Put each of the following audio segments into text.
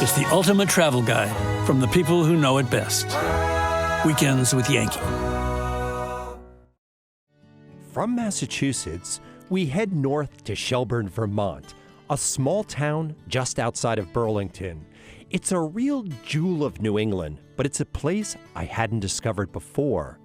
is the ultimate travel guide from the people who know it best. Weekends with Yankee. From Massachusetts, we head north to Shelburne, Vermont, a small town just outside of Burlington. It's a real jewel of New England, but it's a place I hadn't discovered before.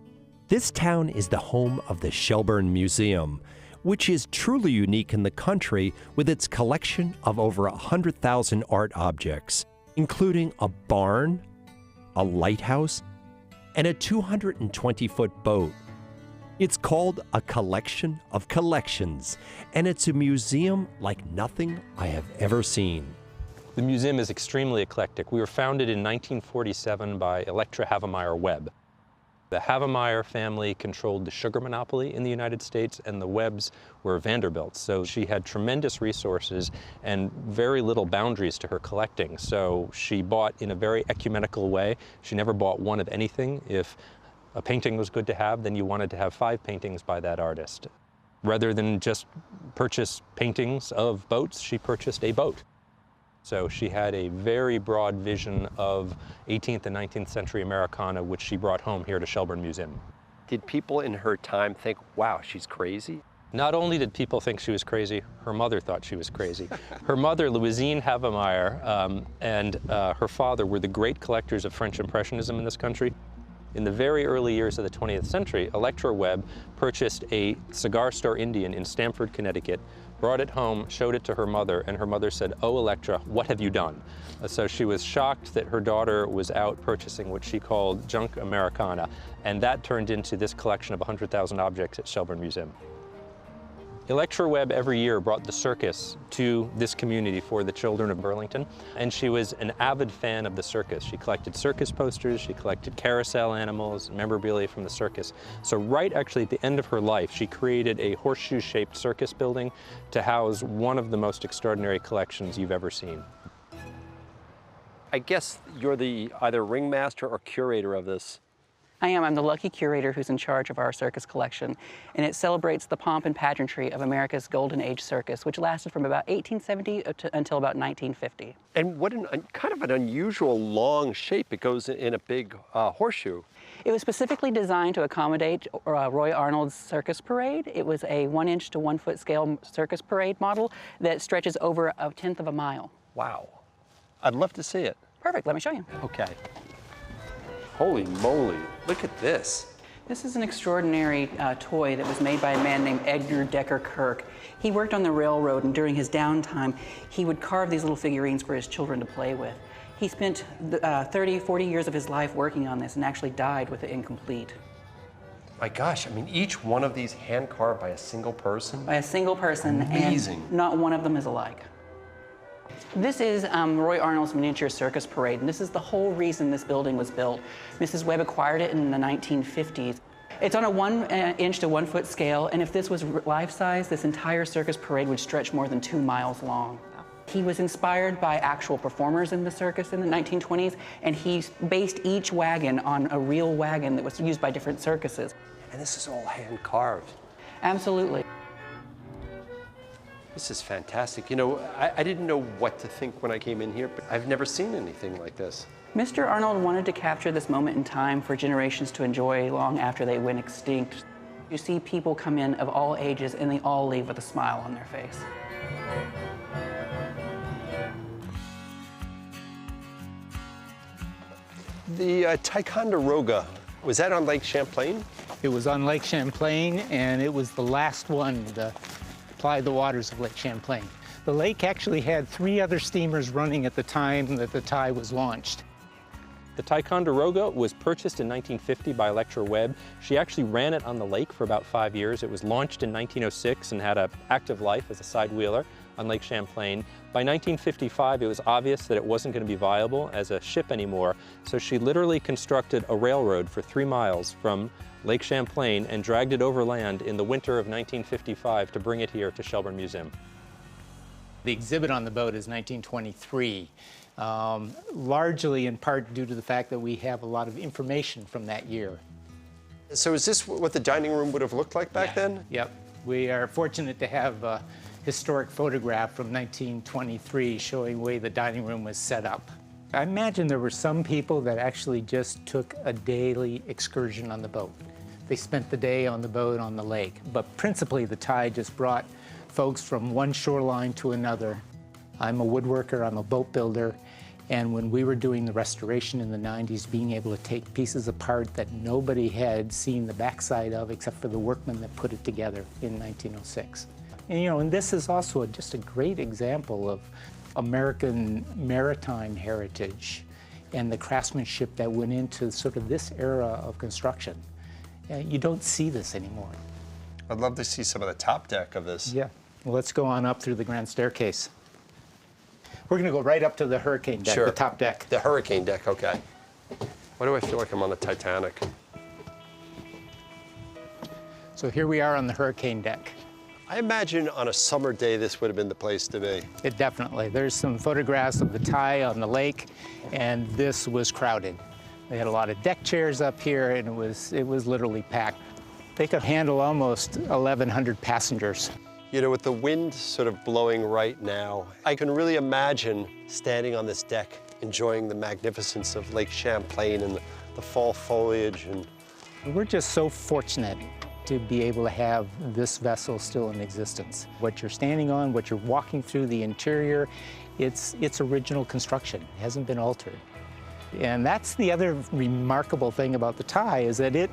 This town is the home of the Shelburne Museum, which is truly unique in the country with its collection of over 100,000 art objects, including a barn, a lighthouse, and a 220-foot boat. It's called a collection of collections, and it's a museum like nothing I have ever seen. The museum is extremely eclectic. We were founded in 1947 by Electra Havemeyer Webb. The Havemeyer family controlled the sugar monopoly in the United States, and the Webbs were Vanderbilts. So she had tremendous resources and very little boundaries to her collecting. So she bought in a very ecumenical way. She never bought one of anything. If a painting was good to have, then you wanted to have 5 paintings by that artist. Rather than just purchase paintings of boats, she purchased a boat. So she had a very broad vision of 18th and 19th century Americana, which she brought home here to Shelburne Museum. Did people in her time think, wow, she's crazy? Not only did people think she was crazy, her mother thought she was crazy. Her mother, Louisine Havemeyer, and her father were the great collectors of French Impressionism in this country. In the very early years of the 20th century, Electra Webb purchased a cigar store Indian in Stamford, Connecticut, brought it home, showed it to her mother, and her mother said, "Oh, Electra, what have you done?" So she was shocked that her daughter was out purchasing what she called junk Americana, and that turned into this collection of 100,000 objects at Shelburne Museum. Electra Webb every year brought the circus to this community for the children of Burlington, and she was an avid fan of the circus. She collected circus posters, she collected carousel animals, memorabilia from the circus. So right actually at the end of her life, she created a horseshoe-shaped circus building to house one of the most extraordinary collections you've ever seen. I guess you're the either ringmaster or curator of this. I am. I'm the lucky curator who's in charge of our circus collection, and it celebrates the pomp and pageantry of America's Golden Age circus, which lasted from about 1870 until about 1950. And what kind of an unusual long shape. It goes in a big horseshoe. It was specifically designed to accommodate Roy Arnold's circus parade. It was a 1-inch to 1-foot scale circus parade model that stretches over 1/10 of a mile. Wow. I'd love to see it. Perfect. Let me show you. Okay. Holy moly, look at this. This is an extraordinary toy that was made by a man named Edgar Decker Kirk. He worked on the railroad, and during his downtime, he would carve these little figurines for his children to play with. He spent 30, 40 years of his life working on this and actually died with it incomplete. My gosh, I mean, each one of these hand-carved by a single person? By a single person. Amazing. And not one of them is alike. This is Roy Arnold's miniature circus parade, and this is the whole reason this building was built. Mrs. Webb acquired it in the 1950s. It's on a 1-inch to 1-foot scale, and if this was life-size, this entire circus parade would stretch more than 2 miles long. He was inspired by actual performers in the circus in the 1920s, and he based each wagon on a real wagon that was used by different circuses. And this is all hand-carved. Absolutely. This is fantastic. You know, I didn't know what to think when I came in here, but I've never seen anything like this. Mr. Arnold wanted to capture this moment in time for generations to enjoy long after they went extinct. You see people come in of all ages, and they all leave with a smile on their face. The Ticonderoga, was that on Lake Champlain? It was on Lake Champlain, and it was the last one to ply the waters of Lake Champlain. The lake actually had 3 other steamers running at the time that the tie was launched. The Ticonderoga was purchased in 1950 by Electra Webb. She actually ran it on the lake for about 5 years. It was launched in 1906 and had an active life as a side wheeler on Lake Champlain. By 1955, it was obvious that it wasn't going to be viable as a ship anymore, so she literally constructed a railroad for 3 miles from Lake Champlain and dragged it overland in the winter of 1955 to bring it here to Shelburne Museum. The exhibit on the boat is 1923, largely in part due to the fact that we have a lot of information from that year. So is this what the dining room would have looked like back then? Yep. We are fortunate to have a historic photograph from 1923 showing the way the dining room was set up. I imagine there were some people that actually just took a daily excursion on the boat. They spent the day on the boat on the lake, but principally the tide just brought folks from one shoreline to another. I'm a woodworker, I'm a boat builder, and when we were doing the restoration in the 90s, being able to take pieces apart that nobody had seen the backside of except for the workmen that put it together in 1906. And and this is also just a great example of American maritime heritage and the craftsmanship that went into sort of this era of construction. You don't see this anymore. I'd love to see some of the top deck of this. Yeah. Well, let's go on up through the grand staircase. We're going to go right up to the hurricane deck, Sure. the top deck. The hurricane deck, okay. Why do I feel like I'm on the Titanic? So here we are on the hurricane deck. I imagine on a summer day this would have been the place to be. It definitely. There's some photographs of the tie on the lake, and this was crowded. They had a lot of deck chairs up here, and it was literally packed. They could handle almost 1,100 passengers. With the wind sort of blowing right now, I can really imagine standing on this deck, enjoying the magnificence of Lake Champlain and the fall foliage. And we're just so fortunate to be able to have this vessel still in existence. What you're standing on, what you're walking through, the interior, it's original construction. It hasn't been altered. And that's the other remarkable thing about the tie, is that it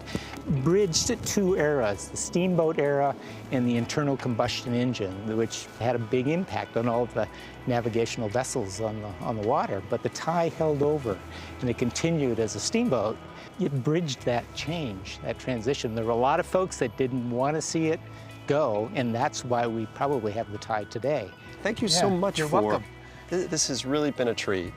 bridged two eras, the steamboat era and the internal combustion engine, which had a big impact on all of the navigational vessels on the water. But the tie held over, and it continued as a steamboat. It bridged that change, that transition. There were a lot of folks that didn't want to see it go, and that's why we probably have the tie today. thank you so much you're for welcome. This has really been a treat.